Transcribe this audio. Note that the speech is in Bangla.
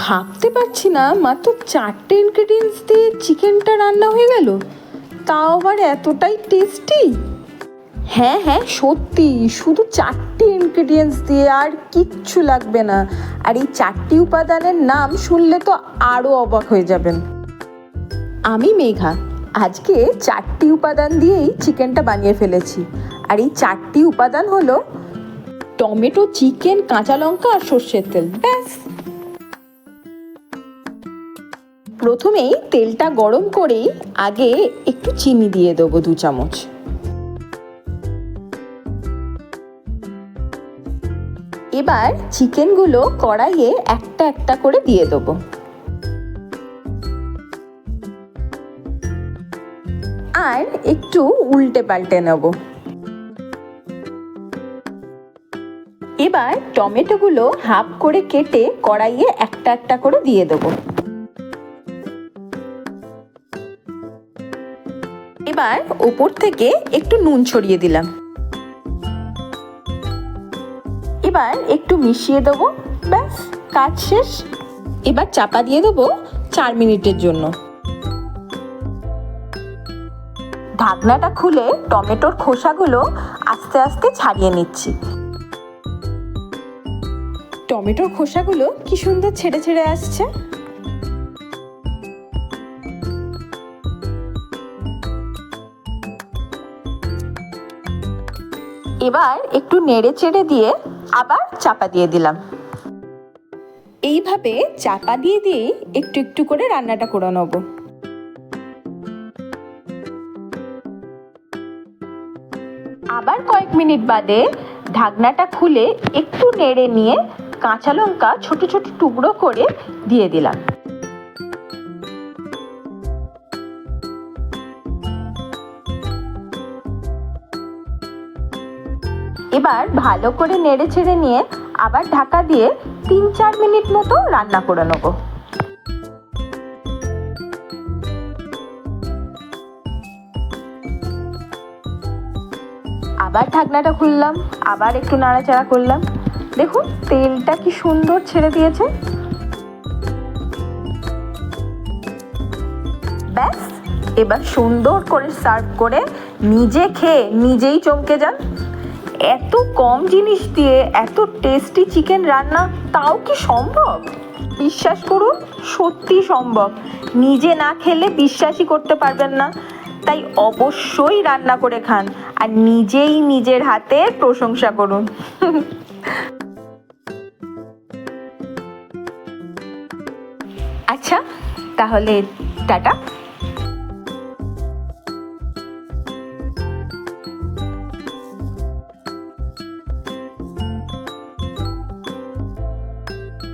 ভাবতে পারছি না, মাত্র 4টে ইনগ্রেডিয়েন্টস দিয়ে চিকেনটা রান্না হয়ে গেল, তাও আবার এতটাই টেস্টি। হ্যাঁ হ্যাঁ, সত্যি, শুধু 4টে ইনগ্রেডিয়েন্টস দিয়ে আর কিচ্ছু লাগবে না। আর এই 4টি উপাদানের নাম শুনলে তো আরও অবাক হয়ে যাবেন। আমি মেঘা, আজকে 4টি উপাদান দিয়েই চিকেনটা বানিয়ে ফেলেছি। আর এই 4টি উপাদান হলো টমেটো, চিকেন, কাঁচা লঙ্কা আর সর্ষের তেল, ব্যাস। প্রথমেই তেলটা গরম করেই আগে একটু চিনি দিয়ে দেবো 2 চামচ। এবার চিকেনগুলো কড়াইয়ে একটা একটা করে দিয়ে দেবো। আর একটু উল্টে পাল্টে নেব। এবার টমেটোগুলো হাফ করে কেটে কড়াইয়ে একটা একটা করে দিয়ে দেবো। এবার ওপর থেকে একটু নুন ছড়িয়ে দিলাম। এবার একটু মিশিয়ে দেবো, ব্যাস কাজ শেষ। এবার চাপা দিয়ে দেবো 4 মিনিটের জন্য। ঢাকনাটা খুলে টমেটোর খোসাগুলো আস্তে আস্তে ছাড়িয়ে নিচ্ছি। টমেটোর খোসাগুলো কি সুন্দর ছেড়ে ছেড়ে আসছে। এবার একটু নেড়ে চেড়ে দিয়ে আবার চাপা দিয়ে দিলাম। এইভাবে চাপা দিয়ে দিয়ে একটু একটু করে রান্নাটা করে নেব। আবার কয়েক মিনিট বাদে ঢাকনাটা খুলে একটু নেড়ে নিয়ে কাঁচা লঙ্কা ছোট ছোট টুকরো করে দিয়ে দিলাম। এবার ভালো করে নেড়ে ছেড়ে নিয়ে আবার ঢাকা দিয়ে 3-4 মিনিট মতো রান্না করে নেব। আবার ঢাকনাটা খুললাম, আবার একটু নাড়াচাড়া করলাম। দেখুন তেলটা কি সুন্দর ছেড়ে দিয়েছে। ব্যাস, এবার সুন্দর করে সার্ভ করে নিজে খেয়ে নিজেই চমকে যান। এত কম জিনিস দিয়ে এত টেস্টি চিকেন রান্না, তাও কি সম্ভব? বিশ্বাস করুন, সত্যি সম্ভব। নিজে না খেলে বিশ্বাসই করতে পারবেন না। তাই অবশ্যই রান্না করে খান আর নিজেই নিজের হাতের প্রশংসা করুন। আচ্ছা, তাহলে টাটা।